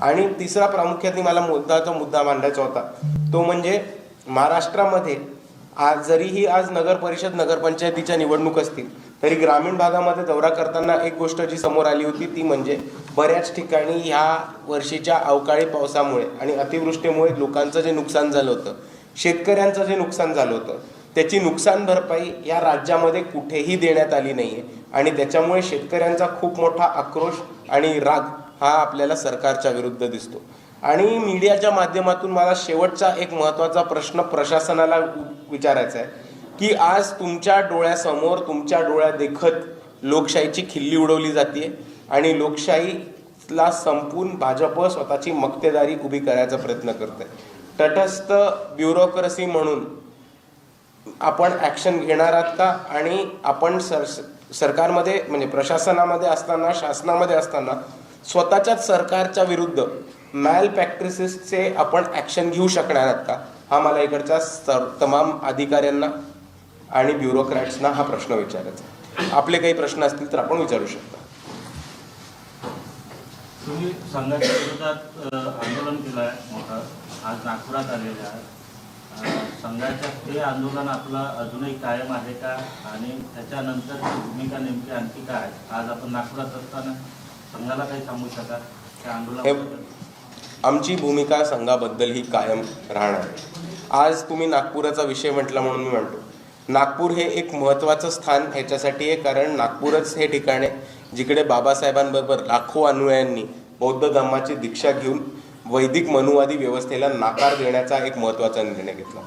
आणि तिसरा प्रामुख्याने मला मुद्दा मांडायचा होता, तो म्हणजे महाराष्ट्रामध्ये जरीही आज नगर परिषद नगरपंचायतीच्या निवडणूक असतील तरी ग्रामीण भागामध्ये दौरा करताना एक गोष्ट जी समोर आली होती ती म्हणजे बऱ्याच ठिकाणी ह्या वर्षीच्या अवकाळी पावसामुळे आणि अतिवृष्टीमुळे लोकांचं जे नुकसान झालं होतं, शेतकऱ्यांचं जे नुकसान झालं होतं, त्याची नुकसान भरपाई या राज्यामध्ये कुठेही देण्यात आली नाहीये आणि त्याच्यामुळे शेतकऱ्यांचा खूप मोठा आक्रोश आणि राग हा आपल्याला सरकारच्या विरुद्ध दिसतो। आणि मीडियाच्या माध्यमातून मला शेवटचा एक महत्त्वाचा प्रश्न प्रशासनाला विचारायचा आहे की आज तुमच्या डोळ्यासमोर तुमच्या डोळ्यादेखत लोकशाहीची खिल्ली उडवली जाते आणि लोकशाहीला संपून भाजप स्वतःची मक्तेदारी उभी करायचा प्रयत्न करते। तटस्थ ब्युरोक्रेसी म्हणून आपण ॲक्शन घेणार आहात का? आणि आपण सरकारमध्ये म्हणजे प्रशासनामध्ये असताना, शासनामध्ये असताना स्वतःच्याच सरकारच्या विरुद्ध मॅल प्रॅक्टिसेसचे आपण ॲक्शन घेऊ शकणार आहात का? हा मला इकडच्या तमाम अधिकाऱ्यांना आणि ब्युरोक्रॅट्सना हा प्रश्न विचारायचा। आपले काही प्रश्न असतील तर आपण विचारू शकता। तुम्ही संघाच्या विरोधात आंदोलन केलं आहे मोठं, आज नागपुरात आलेलं आहे। संघाच्या ते आंदोलन आपलं अजूनही कायम आहे का आणि त्याच्यानंतरची भूमिका नेमकी आणखी काय? आज आपण नागपुरात असताना संघाला काही सांगू शकाल त्या आंदोलनाबद्दल? आमची भूमिका संघाबद्दल ही कायम राहणार आहे। आज तुम्ही नागपुराचा विषय म्हटला म्हणून मी म्हणतो, नागपूर हे एक महत्त्वाचं स्थान ह्याच्यासाठी आहे कारण नागपूरच हे ठिकाण आहे जिकडे बाबासाहेबांबरोबर लाखो अनुयायांनी बौद्ध धर्माची दीक्षा घेऊन वैदिक मनुवादी व्यवस्थेला नाकार देण्याचा एक महत्त्वाचा निर्णय घेतला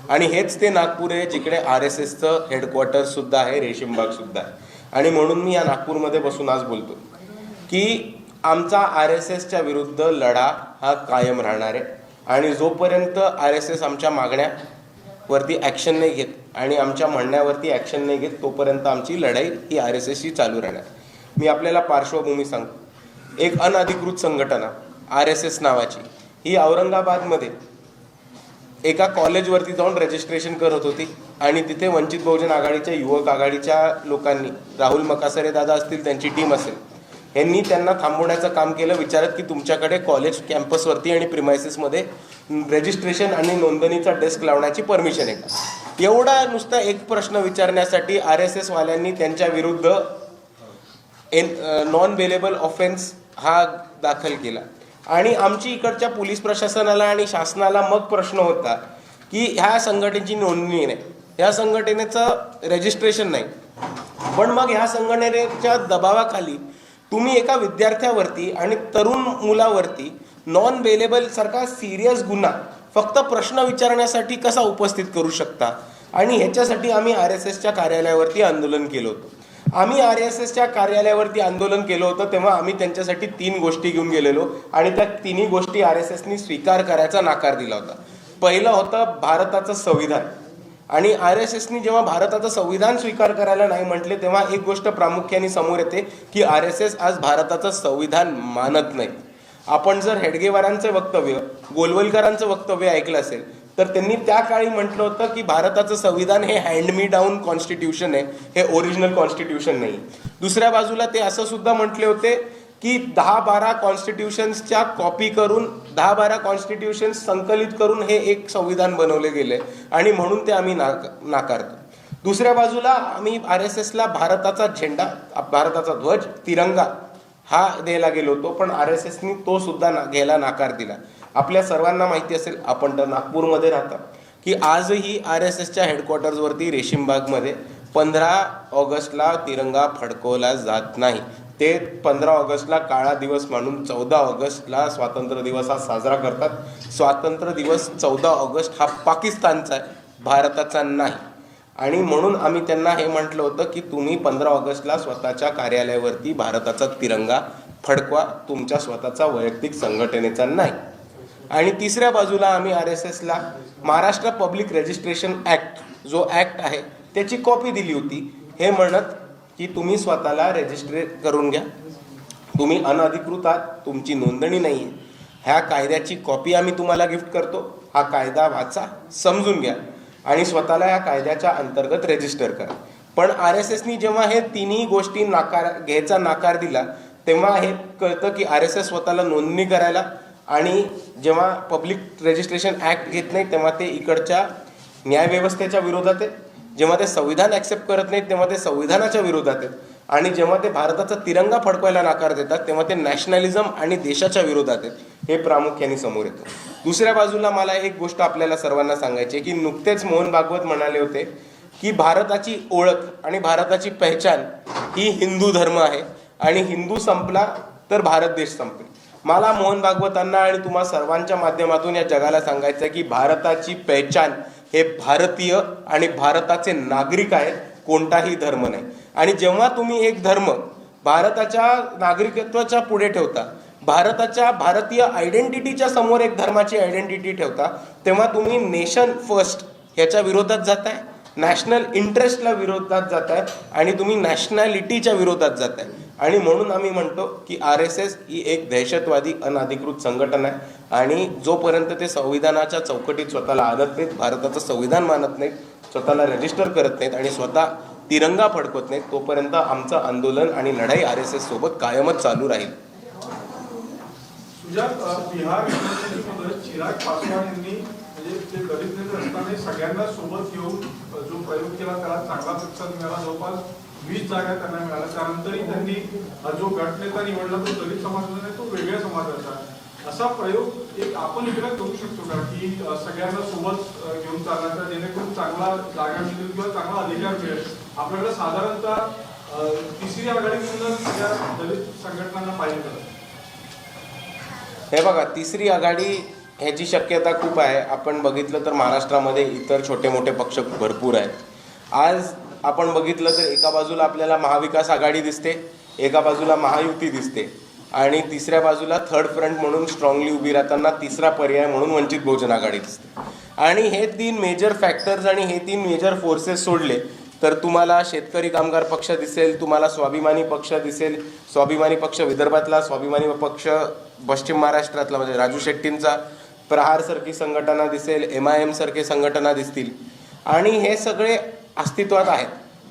आणि हेच ते नागपूर आहे जिकडे RSSचं हेडक्वार्टर्स सुद्धा आहे, रेशीमबाग सुद्धा आहे। आणि म्हणून मी या नागपूरमध्ये बसून आज बोलतो की आमचा RSSच्या विरुद्ध लढा हा कायम राहणार आहे आणि जोपर्यंत RSS आमच्या मागण्यावरती ॲक्शन नाही घेत आणि आमच्या म्हणण्यावरती ॲक्शन नाही घेत तोपर्यंत आमची लढाई ही RSSशी चालू राहणार। मी आपल्याला पार्श्वभूमी सांगतो। एक अनधिकृत संघटना RSS नावाची ही औरंगाबादमध्ये एका कॉलेजवरती जाऊन रजिस्ट्रेशन करत होती आणि तिथे वंचित बहुजन आघाडीच्या युवक आघाडीच्या लोकांनी, राहुल मकासरे दादा असतील, त्यांची टीम असेल, यांनी त्यांना थांबवण्याचं काम केलं, विचारत की तुमच्याकडे कॉलेज कॅम्पसवरती आणि प्रिमायसेसमध्ये रजिस्ट्रेशन आणि नोंदणीचा डेस्क लावण्याची परमिशन आहे का? एवढा नुसता एक प्रश्न विचारण्यासाठी RSS वाल्यांनी त्यांच्या विरुद्ध नॉन बेलेबल ऑफेन्स हा दाखल केला आणि आमची इकडच्या पोलीस प्रशासनाला आणि शासनाला मग प्रश्न होता की ह्या संघटनेची नोंदणी नाही, ह्या संघटनेचं रजिस्ट्रेशन नाही, पण मग ह्या संघटनेच्या दबावाखाली तुम्ही एका विद्यार्थ्यावरती आणि तरुण मुलावरती नॉन बेलेबल सारखा सिरियस गुन्हा फक्त प्रश्न विचारण्यासाठी कसा उपस्थित करू शकता? आणि ह्याच्यासाठी आम्ही RSSच्या कार्यालयावरती आंदोलन केलं होतं। आम्ही RSSच्या कार्यालयावरती आंदोलन केलं होतं तेव्हा आम्ही त्यांच्यासाठी 3 गोष्टी घेऊन गेलेलो आणि त्या 3 गोष्टी RSSनी स्वीकार करायचा नकार दिला होता। पहिलं होतं भारताचं संविधान आणि RSSनी जेव्हा भारताचं संविधान स्वीकार करायला नाही म्हटले तेव्हा एक गोष्ट प्रामुख्याने समोर येते की RSS आज भारताचं संविधान मानत नाही। आपण जर हेडगेवारांचं वक्तव्य, गोलवलकरांचं वक्तव्य ऐकलं असेल तर त्यांनी त्या काळी म्हटलं होतं की भारताचं संविधान हे हँड मी डाऊन कॉन्स्टिट्यूशन आहे, हे ओरिजिनल कॉन्स्टिट्यूशन नाही। दुसऱ्या बाजूला ते असं सुद्धा म्हटले होते की 10-12 कॉन्स्टिट्यूशन्सच्या कॉपी करून 10-12 कॉन्स्टिट्यूशन्स संकलित करून हे एक संविधान बनवले गेले आणि म्हणून ते आम्ही नाकारतो। दुसऱ्या बाजूला आम्ही RSSला भारताचा झेंडा, भारताचा ध्वज, तिरंगा हा द्यायला गेलो होतो, पण RSSनी तो सुद्धा घ्यायला नकार दिला। आपल्या सर्वांना माहिती असेल, आपण तर नागपूरमध्ये राहता, की आजही RSSच्या हेडक्वार्टर्सवरती रेशीमबागमध्ये 15 ऑगस्टला तिरंगा फडकवला जात नाही। ते 15 ऑगस्टला काळा दिवस मानून 14 ऑगस्टला स्वातंत्र्य दिवस हा साजरा करतात। स्वातंत्र्य दिवस 14 ऑगस्ट हा पाकिस्तानचा आहे, भारताचा नाही। आणि म्हणून आम्ही त्यांना हे म्हटलं होतं की तुम्ही 15 ऑगस्टला स्वतःच्या कार्यालयावरती भारताचा तिरंगा फडकवा, तुमच्या स्वतःचा वैयक्तिक संघटनेचा नाही। आणि तिसऱ्या बाजूला आम्ही RSSला महाराष्ट्र पब्लिक रजिस्ट्रेशन ॲक्ट जो ॲक्ट आहे त्याची कॉपी दिली होती, हे म्हणत की तुम्ही स्वतःला रजिस्ट्रेट करून घ्या, तुम्ही अनधिकृत आहात, तुमची नोंदणी नाही आहे, ह्या कायद्याची कॉपी आम्ही तुम्हाला गिफ्ट करतो, हा कायदा वाचा, समजून घ्या आणि स्वतःला या कायद्याच्या अंतर्गत रजिस्टर करा। पण RSSनी जेव्हा हे 3ही गोष्टी घ्यायचा नकार दिला तेव्हा हे कळतं की RSS स्वतःला नोंदणी करायला आणि जेव्हा पब्लिक रजिस्ट्रेशन ॲक्ट घेत नाही तेव्हा ते इकडच्या न्यायव्यवस्थेच्या विरोधात आहे, जेव्हा ते संविधान ॲक्सेप्ट करत नाहीत तेव्हा ते संविधानाच्या विरोधात आहेत, आणि जेव्हा ते भारताचा तिरंगा फडकवायला नकार देतात तेव्हा ते नॅशनलिझम आणि देशाच्या विरोधात आहेत. हे प्रामुख्याने समोर येतं. दुसऱ्या बाजूला मला एक गोष्ट आपल्याला सर्वांना सांगायची आहे की नुकतेच मोहन भागवत म्हणाले होते की भारताची ओळख आणि भारताची पहचान ही हिंदू धर्म आहे आणि हिंदू संपला तर भारत देश संपेल. मला मोहन भागवतांना आणि तुम्हा सर्वांच्या माध्यमातून या जगाला सांगायचं आहे की भारताची पहचान हे भारतीय आणि भारताचे नागरिक आहेत, कोणताही धर्म नाही. आणि जेव्हा तुम्ही एक धर्म भारताच्या नागरिकत्वाच्या पुढे ठेवता, भारतीय आयडेंटिटीच्या समोर एक धर्माची आयडेंटिटी ठेवता, तेव्हा तुम्ही नेशन फर्स्ट ह्याच्या विरोधात जाताय, नॅशनल इंटरेस्टला विरोधात जाताय आणि तुम्ही नॅशनॅलिटीच्या विरोधात जाताय. आणि म्हणून आम्ही म्हणतो की RSS ही एक दहशतवादी अनधिकृत संघटना आहे आणि जोपर्यंत ते संविधानाच्या चौकटीत स्वतःला आणत नाहीत, भारताचं संविधान मानत नाहीत, स्वतःला रजिस्टर करत नाहीत आणि स्वतः तिरंगा फडकवत नाहीत, तोपर्यंत आमचं आंदोलन आणि लढाई RSS सोबत कायमच चालू राहील. बिहार निवडणुकीमध्ये चिराग पासवान यांनी म्हणजे ते दलित नेते असताना सगळ्यांना सोबत घेऊन जो प्रयोग केला त्याला चांगला प्रतिसाद मिळाला. जवळपास 20 जागा त्यांना मिळाल्या. त्यानंतरही त्यांनी जो गटनेता निवडला तो दलित समाजाचा नाही, तो वेगळ्या समाजाचा. असा प्रयोग एक आपण इकडे करू शकतो का की सगळ्यांना सोबत घेऊन चालण्याचा, जेणेकरून चांगला जागा मिळेल किंवा चांगला अधिकार मिळेल. आपल्याकडे साधारणतः तिसरी आघाडी म्हणून सगळ्या दलित संघटनांना पाहिजे. हे बघा, तिसरी आघाडी ह्याची शक्यता खूप आहे. आपण बघितलं तर महाराष्ट्रामध्ये इतर छोटे मोठे पक्ष भरपूर आहेत. आज आपण बघितलं तर एका बाजूला आपल्याला महाविकास आघाडी दिसते, एका बाजूला महायुती दिसते आणि तिसऱ्या बाजूला थर्ड फ्रंट म्हणून स्ट्रॉंगली उभी राहताना तिसरा पर्याय म्हणून वंचित बहुजन आघाडी दिसते. आणि हे 3 मेजर फॅक्टर्स आणि हे 3 मेजर फोर्सेस सोडले तर तुम्हाला शेतकरी कामगार पक्ष दिसेल, तुम्हाला स्वाभिमानी पक्ष दिसेल, स्वाभिमानी पक्ष विदर्भातला, स्वाभिमानी पक्ष पश्चिम महाराष्ट्रातला म्हणजे राजू शेट्टींचा, प्रहारसारखी संघटना दिसेल, MIM सारखे संघटना दिसतील आणि हे सगळे अस्तित्वात आहेत.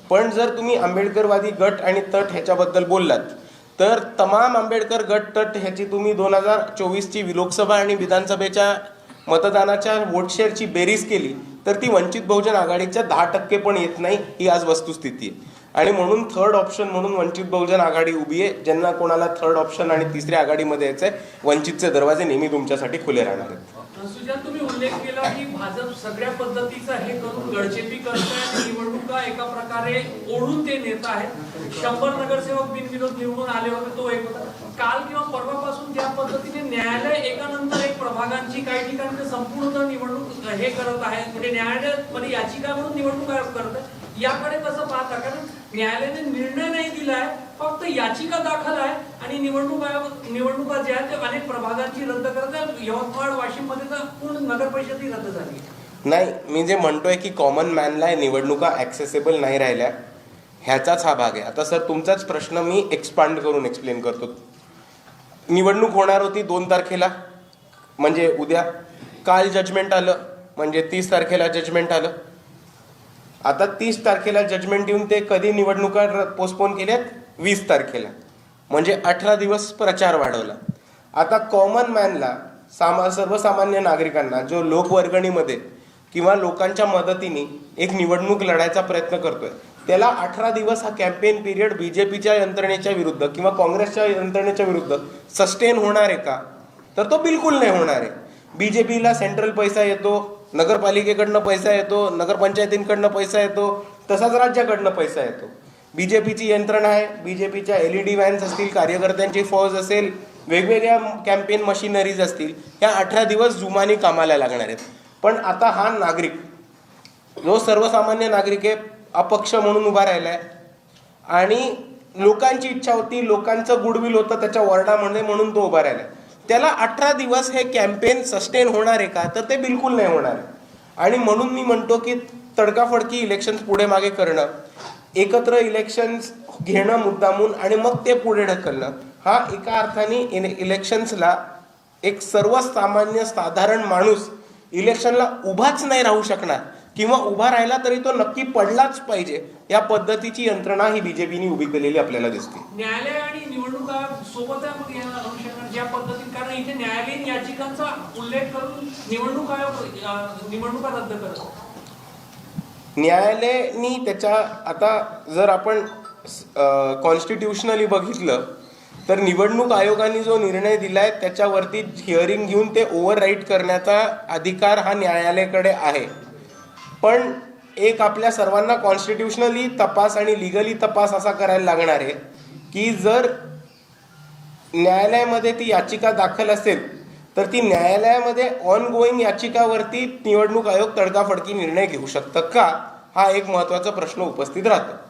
पण जर तुम्ही आंबेडकरवादी गट आणि तट ह्याच्याबद्दल बोललात तर तमाम आंबेडकर गट तट ह्याची तुम्ही 2024ची लोकसभा आणि विधानसभेच्या मतदानाच्या वोट शेअरची बेरीज केली तर ती वंचित बहुजन आघाडीच्या 10% पण येत नाही, ही आज वस्तुस्थिती आहे. आणि म्हणून थर्ड ऑप्शन म्हणून वंचित बहुजन आघाडी उभी आहे. ज्यांना कोणाला थर्ड ऑप्शन आणि तिसऱ्या आघाडीमध्ये यायचंय, वंचितचे दरवाजे नेहमी तुमच्यासाठी खुले राहणार आहेत. सुजात, तुम्ही उल्लेख केला की भाजप सगळ्या पद्धतीचा हे करून गडचेपी करताय आणि निवडणुका एका प्रकारे ओढून ते नेत आहेत. 100 नगरसेवक बिनविरोध निवडून आले होते, तो एक होता. काल किंवा परवापासून ज्या पद्धतीने न्यायालय एकानंतर एक प्रभागांची काही ठिकाणी संपूर्ण निवडणूक हे करत आहे, म्हणजे न्यायालयामध्ये याचिका म्हणून निवडणूक आयोग करत आहे, याकडे कसं पाहता? कारण न्यायालयाने निर्णय नाही दिलाय, फक्त याचिका दाखल आहे आणि निवडणुका ज्या आहेत ते अनेक प्रभागांची रद्द करत आहे. यवतमाळ, वाशिम मध्ये तर पूर्ण नगर परिषदही रद्द झाली. नाही, मी जे म्हणतोय की कॉमन मॅनला निवडणुका ॲक्सेसेबल नाही राहिल्या, ह्याचाच हा भाग आहे. आता सर तुमचाच प्रश्न मी एक्सपांड करून एक्सप्लेन करतो. निवडणूक होणार होती 2 तारखेला म्हणजे उद्या, काल जजमेंट आलं म्हणजे 30 तारखेला जजमेंट आलं. आता 30 तारखेला जजमेंट येऊन ते कधी निवडणुका पोस्टपोन केल्यात? 20 तारखेला, म्हणजे 18 दिवस प्रचार वाढवला. आता कॉमन मॅनला, सर्वसामान्य नागरिकांना जो लोकवर्गणीमध्ये किंवा लोकांच्या मदतीने एक निवडणूक लढायचा प्रयत्न करतोय, त्याला 18 दिवस हा कॅम्पेन पिरियड बीजेपीच्या यंत्रणेच्या विरुद्ध किंवा काँग्रेसच्या यंत्रणेच्या विरुद्ध सस्टेन होणार आहे का? तर तो बिलकुल नाही होणार आहे. बीजेपीला सेंट्रल पैसा येतो, नगरपालिकेकडनं पैसा येतो, नगरपंचायतींकडनं पैसा येतो, तसाच राज्याकडनं पैसा येतो. बीजेपीची यंत्रणा आहे, बीजेपीच्या LED व्हॅन्स असतील, कार्यकर्त्यांची फौज असेल, वेगवेगळ्या कॅम्पेन मशिनरीज असतील, ह्या 18 दिवस जुमानी कामाला लागणार आहेत. पण आता हा नागरिक, जो सर्वसामान्य नागरिक आहे, अपक्ष म्हणून उभा राहिलाय आणि लोकांची इच्छा होती, लोकांचं गुडविल होतं त्याच्या वॉर्डामध्ये म्हणून तो उभा राहिलाय, त्याला 18 दिवस हे कॅम्पेन सस्टेन होणार आहे का? तर ते बिलकुल नाही होणार आहे. आणि म्हणून मी म्हणतो की तडकाफडकी इलेक्शन्स पुढे मागे करणं, एकत्र इलेक्शन्स घेणं मुद्दामून आणि मग ते पुढे ढकलणं, हा एका अर्थाने इलेक्शन्सला एक सर्वसामान्य साधारण माणूस इलेक्शनला उभाच नाही राहू शकणार किंवा उभा राहिला तरी तो नक्की पडलाच पाहिजे, या पद्धतीची यंत्रणा ही बीजेपीने उभी केलेली आपल्याला दिसते. न्यायालय आणि निवडणुका सोबत आहे मग या अनुषंगाने ज्या पद्धतीने, कारण इथे न्यायालयीन याचिकांचा उल्लेख करून निवडणूक आयोग निवडणुका रद्द करत. न्यायालयाने त्याच्या, आता जर आपण कॉन्स्टिट्युशनली बघितलं तर निवडणूक आयोगाने जो निर्णय दिलाय त्याच्यावरती हिअरिंग घेऊन ते ओव्हरराईट करण्याचा अधिकार हा न्यायालयाकडे आहे. पण एक आपल्या सर्वांना कॉन्स्टिट्युशनली तपास आणि लिगली तपास असा करायला लागणार आहे की जर न्यायालयामध्ये ती याचिका दाखल असेल तर ती न्यायालयामध्ये ऑन गोईंग याचिकावरती निवडणूक आयोग तडकाफडकी निर्णय घेऊ शकतं का, हा एक महत्त्वाचा प्रश्न उपस्थित राहतो.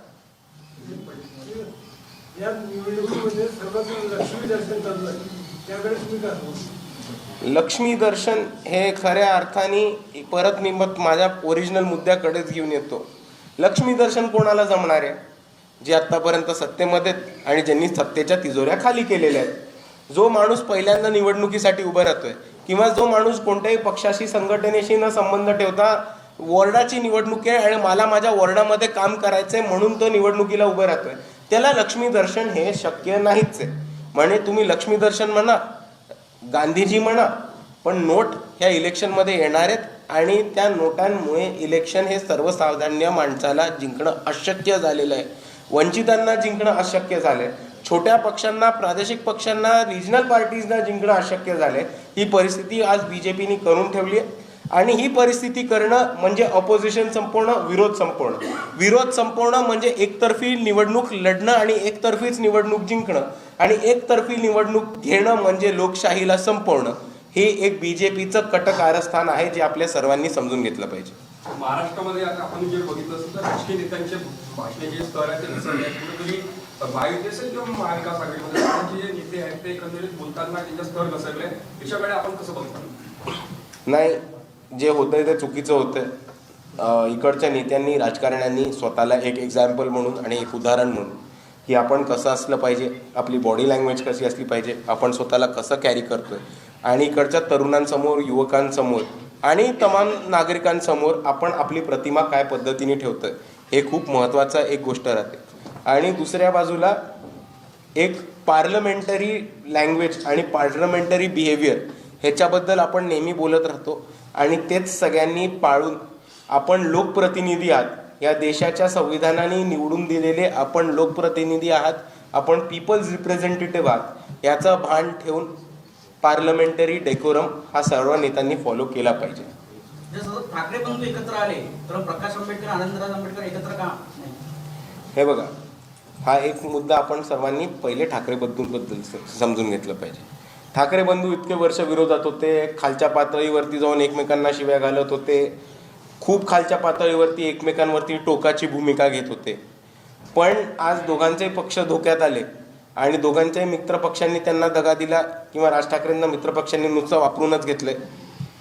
या निवडणुकीमध्ये सर्वात लक्ष्मी दर्शन चालू आहे, त्याकडे तुम्ही काय सांगता? लक्ष्मी दर्शन हे खऱ्या अर्थाने परत मी मग माझ्या ओरिजिनल मुद्द्याकडेच घेऊन येतो. लक्ष्मी दर्शन कोणाला जमणार आहे? जे आत्तापर्यंत सत्तेमध्ये आणि ज्यांनी सत्तेच्या तिजोऱ्या खाली केलेल्या आहेत. जो माणूस पहिल्यांदा निवडणुकीसाठी उभा राहतोय किंवा जो माणूस कोणत्याही पक्षाशी संघटनेशी न संबंध ठेवता वॉर्डाची निवडणूक आहे आणि मला माझ्या वॉर्डामध्ये काम करायचंय म्हणून तो निवडणुकीला उभं राहतोय, त्याला लक्ष्मी दर्शन हे शक्य नाहीच आहे. म्हणजे तुम्ही लक्ष्मी दर्शन म्हणा, गांधीजी म्हणा, पण नोट ह्या इलेक्शनमध्ये येणार आहेत आणि त्या नोटांमुळे इलेक्शन हे सर्वसामान्य माणसाला जिंकणं अशक्य झालेलं आहे. वंचितांना जिंकणं अशक्य झालंय, छोट्या पक्षांना, प्रादेशिक पक्षांना, रिजनल पार्टीजना जिंकणं अशक्य झालंय. ही परिस्थिती आज बीजेपीने करून ठेवली आहे आणि ही परिस्थिती करणं म्हणजे ऑपोजिशन संपवणं, विरोध संपवणं. विरोध संपवणं म्हणजे एकतर्फी निवडणूक लढणं आणि एकतर्फीच निवडणूक जिंकणं आणि एकतर्फी निवडणूक घेणं म्हणजे लोकशाहीला संपवणं. हे एक बीजेपीचं कटकारस्थान आहे जे आपल्या सर्वांनी समजून घेतलं पाहिजे. महाराष्ट्रामध्ये आता आपण जे बघितलं असेल तर राजकीय नेत्यांचे भाषणाचे स्तर आहे ते दिसत आहेत. कुठेतरी महायुती असेल किंवा महाविकास आघाडीमध्ये जे नेते आहेत ते एकंदरीत बोलताना त्यांचा स्तर घसरले, अशाकडे आपण कसं बघतो? नाही, जे होतंय ते चुकीचं होतंय. इकडच्या नेत्यांनी, राजकारण्यांनी स्वतःला एक एक्झाम्पल म्हणून आणि एक उदाहरण म्हणून की आपण कसं असलं पाहिजे, आपली बॉडी लँग्वेज कशी असली पाहिजे, आपण स्वतःला कसं कॅरी करतोय आणि इकडच्या तरुणांसमोर, युवकांसमोर आणि तमाम नागरिकांसमोर आपण आपली प्रतिमा काय पद्धतीने ठेवतोय हे खूप महत्त्वाचं एक गोष्ट राहते. आणि दुसऱ्या बाजूला एक पार्लमेंटरी लँग्वेज आणि पार्लमेंटरी बिहेवियर ह्याच्याबद्दल आपण नेहमी बोलत राहतो आणि तेच सगळ्यांनी पाळून आपण लोकप्रतिनिधी आहात, या देशाच्या संविधानाने निवडून दिलेले आपण लोकप्रतिनिधी आहात, आपण पीपल्स रिप्रेझेंटेटिव्ह आहात, याचं भान ठेवून पार्लमेंटरी डेकोरम हा सर्व नेत्यांनी फॉलो केला पाहिजे. जर ठाकरे बंधू एकत्र आले तर प्रकाश आंबेडकर, आनंदराज आंबेडकर एकत्र का नाही? हे बघा, हा एक मुद्दा आपण सर्वांनी पहिले ठाकरे बंधूंबद्दल समजून घेतलं पाहिजे. ठाकरे बंधू इतके वर्ष विरोधात होते, खालच्या पातळीवरती जाऊन एकमेकांना शिव्या घालत होते, खूप खालच्या पातळीवरती एकमेकांवरती टोकाची भूमिका घेत होते. पण आज दोघांचे पक्ष धोक्यात आले आणि दोघांच्याही मित्रपक्षांनी त्यांना दगा दिला किंवा राज ठाकरेंना मित्रपक्षांनी नुसतं वापरूनच घेतलंय.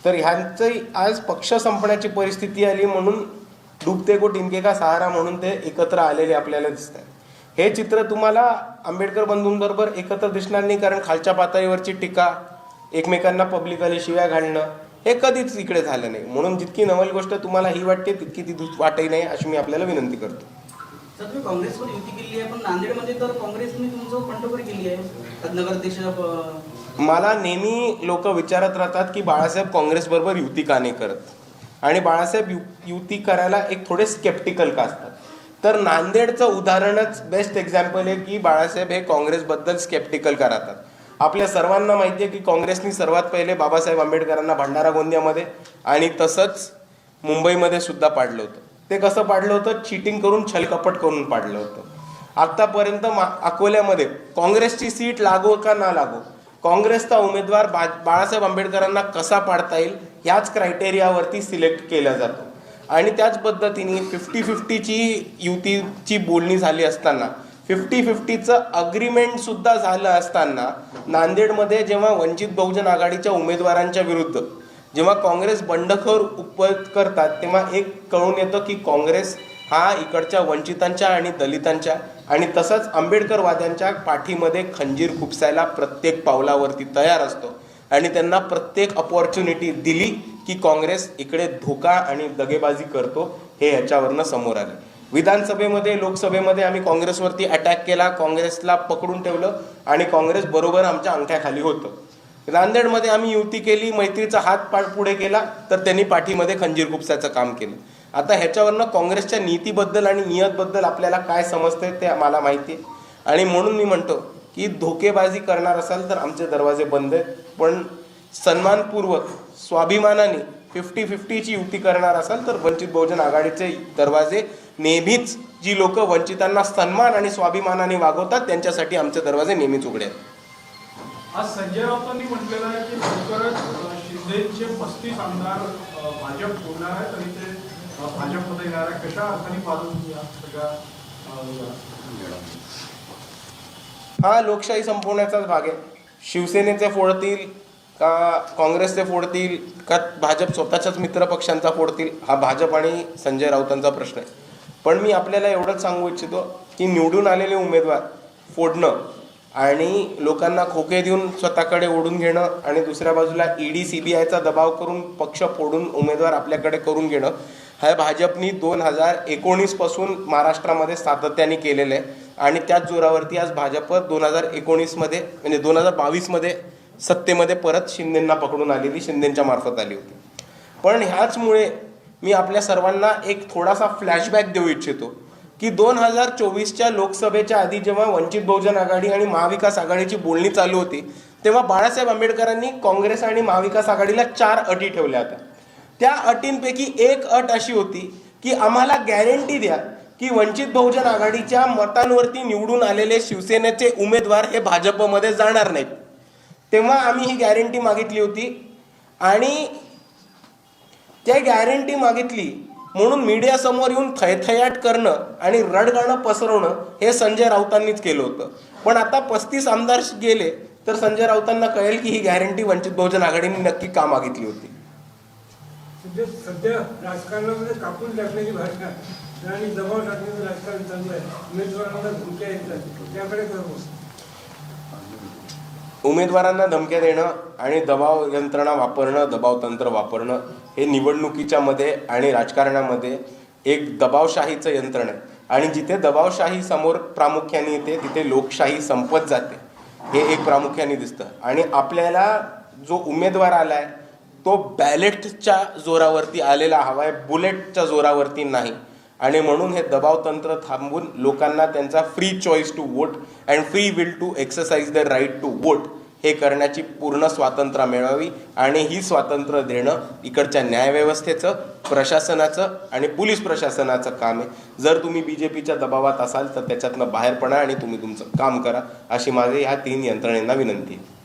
तर ह्यांचंही आज पक्ष संपण्याची परिस्थिती आली म्हणून डुबते को टिनके का सहारा म्हणून ते एकत्र आलेले आपल्याला दिसत आहे. हे चित्र तुम्हाला आंबेडकर बंधूंबरोबर एकत्र दिसणार नाही, कारण खालच्या पातळीवरची टीका, एकमेकांना पब्लिकली शिव्या घालणं हे कधीच इकडे झालं नाही. म्हणून जितकी नवल गोष्ट तुम्हाला ही वाटते तितकी ती वाटही नाही, अशी मी आपल्याला विनंती करतो. सर, तुम्ही काँग्रेसवर युती केली आहे, पण नांदेडमध्ये तर काँग्रेसने तुमचं बंडखोरी केली आहे. नगराध्यक्ष मला नेहमी लोक विचारत राहतात की बाळासाहेब काँग्रेसबरोबर युती का नाही करत, आणि बाळासाहेब युती करायला एक थोडे स्केप्टिकल का असतात. तर नांदेडचं उदाहरणच बेस्ट एक्झाम्पल आहे की बाळासाहेब हे काँग्रेसबद्दल स्केप्टिकल का राहतात. आपल्या सर्वांना माहिती आहे की काँग्रेसनी सर्वात पहिले बाबासाहेब आंबेडकरांना भंडारा गोंदियामध्ये आणि तसंच मुंबईमध्ये सुद्धा पाडलं होतं. ते कसं पाडलं होतं? चीटिंग करून, छलकपट करून पाडलं होतं. आत्तापर्यंत अकोल्यामध्ये काँग्रेसची सीट लागो का ना लागो, काँग्रेसचा उमेदवार बाळासाहेब आंबेडकरांना कसा पाडता येईल याच क्रायटेरियावरती सिलेक्ट केला जातो. आणि त्याच पद्धतीने 50-50ची युतीची बोलणी झाली असताना, 50-50चं अग्रीमेंट सुद्धा झालं असताना, नांदेडमध्ये जेव्हा वंचित बहुजन आघाडीच्या उमेदवारांच्या विरुद्ध जेव्हा काँग्रेस बंडखोर करतात तेव्हा एक कळून येतं की काँग्रेस हा इकडच्या वंचितांच्या आणि दलितांच्या आणि तसंच आंबेडकरवाद्यांच्या पाठीमध्ये खंजीर खुपसायला प्रत्येक पावलावरती तयार असतो आणि त्यांना प्रत्येक अपॉर्च्युनिटी दिली की काँग्रेस इकडे धोका आणि दगेबाजी करतो हे ह्याच्यावरनं समोर आले. विधानसभेमध्ये लोकसभेमध्ये आम्ही काँग्रेसवरती अटॅक केला, काँग्रेसला पकडून ठेवलं आणि काँग्रेस बरोबर आमच्या अंगठ्याखाली होतं. नांदेडमध्ये आम्ही युती केली, मैत्रीचा हात पुढे केला तर त्यांनी पाठीमध्ये खंजीर खुपसायचं काम केलं. आता ह्याच्यावरनं काँग्रेसच्या नीतीबद्दल आणि नियतबद्दल आपल्याला काय समजतंय ते मला माहिती आहे. आणि म्हणून मी म्हणतो की धोकेबाजी करणार असाल तर आमचे दरवाजे बंद आहेत, पण सन्मानपूर्वक स्वाभिमानाने 50-50ची युती करणार असाल तर वंचित बहुजन आघाडीचे दरवाजे नेहमीच, जी लोक वंचितांना सन्मान आणि स्वाभिमानाने वागवतात त्यांच्यासाठी आमचे दरवाजे नेहमीच उघडे आहेत. आज संजय राऊतांनी म्हटलेलं आहे की लवकरच शिंदेचे 35 आमदार भाजप होणार आहेत आणि ते भाजपमध्ये येणार आहे. कशा अर्थाने पाहून या सगळ्या हा लोकशाही संपवण्याचाच भाग आहे. शिवसेनेचे फोडतील का काँग्रेसचे फोडतील का भाजप स्वतःच्याच मित्रपक्षांचा फोडतील, हा भाजप आणि संजय राऊतांचा प्रश्न आहे. पण मी आपल्याला एवढंच सांगू इच्छितो की निवडून आलेले उमेदवार फोडणं आणि लोकांना खोके देऊन स्वतःकडे ओढून घेणं आणि दुसऱ्या बाजूला ईडी CBIचा दबाव करून पक्ष फोडून उमेदवार आपल्याकडे करून घेणं, हा भाजपनी 2019 पासून महाराष्ट्रामध्ये सातत्याने केलेलं आहे. आणि त्याच जोरावरती आज भाजप 2019 मध्ये म्हणजे 2022 मध्ये सत्तेमध्ये परत शिंदेंना पकडून आलेली, शिंदेंच्या मार्फत आली होती. पण ह्याचमुळे मी आपल्या सर्वांना एक थोडासा फ्लॅशबॅक देऊ इच्छितो की 2024च्या लोकसभेच्या आधी जेव्हा वंचित बहुजन आघाडी आणि महाविकास आघाडीची बोलणी चालू होती तेव्हा बाळासाहेब आंबेडकरांनी काँग्रेस आणि महाविकास आघाडीला 4 अटी ठेवल्या होत्या. त्या अटींपैकी एक अट अशी होती की आम्हाला गॅरंटी द्या की वंचित बहुजन आघाडीच्या मतांवरती निवडून आलेले शिवसेनेचे उमेदवार हे भाजपमध्ये जाणार नाहीत. तेव्हा आम्ही ही गॅरंटी मागितली होती आणि त्या गॅरंटी मागितली म्हणून मीडियासमोर येऊन थयथयाट करणं आणि रडगाणं पसरवणं हे संजय राऊतांनीच केलं होतं. पण आता 35 आमदार गेले तर संजय राऊतांना कळेल की ही गॅरंटी वंचित बहुजन आघाडीने नक्की का मागितली होती. सध्या राजकारणामध्ये कापून टाकण्याची भाषा आणि दबाव टाकण्याचं राजकारण चालू आहे. उमेदवारांना धमक्या येतात, त्याकडे करतो. उमेदवारांना धमक्या देणं आणि दबाव यंत्रणा वापरणं, दबाव तंत्र वापरणं हे निवडणुकीच्या मध्ये आणि राजकारणामध्ये एक दबावशाहीचं यंत्रण आहे. आणि जिथे दबावशाही समोर प्रामुख्याने येते तिथे लोकशाही संपत जाते, हे एक प्रामुख्याने दिसतं. आणि आपल्याला जो उमेदवार आलाय तो बॅलेटच्या जोरावरती आलेला हवाय, बुलेटच्या जोरावरती नाही. आणि म्हणून हे दबाव तंत्र थांबून लोकांना त्यांचा free choice to vote and free will to exercise the right to vote हे करण्याची पूर्ण स्वातंत्र्य मिळावी. आणि ही स्वातंत्र्य देणं इकडच्या न्यायव्यवस्थेचं, प्रशासनाचं आणि पोलीस प्रशासनाचं काम आहे. जर तुम्ही BJPच्या दबावात असाल तर त्याच्यातनं बाहेर पडा आणि तुम्ही तुमचं काम करा, अशी माझी ह्या 3 यंत्रणेंना विनंती आहे.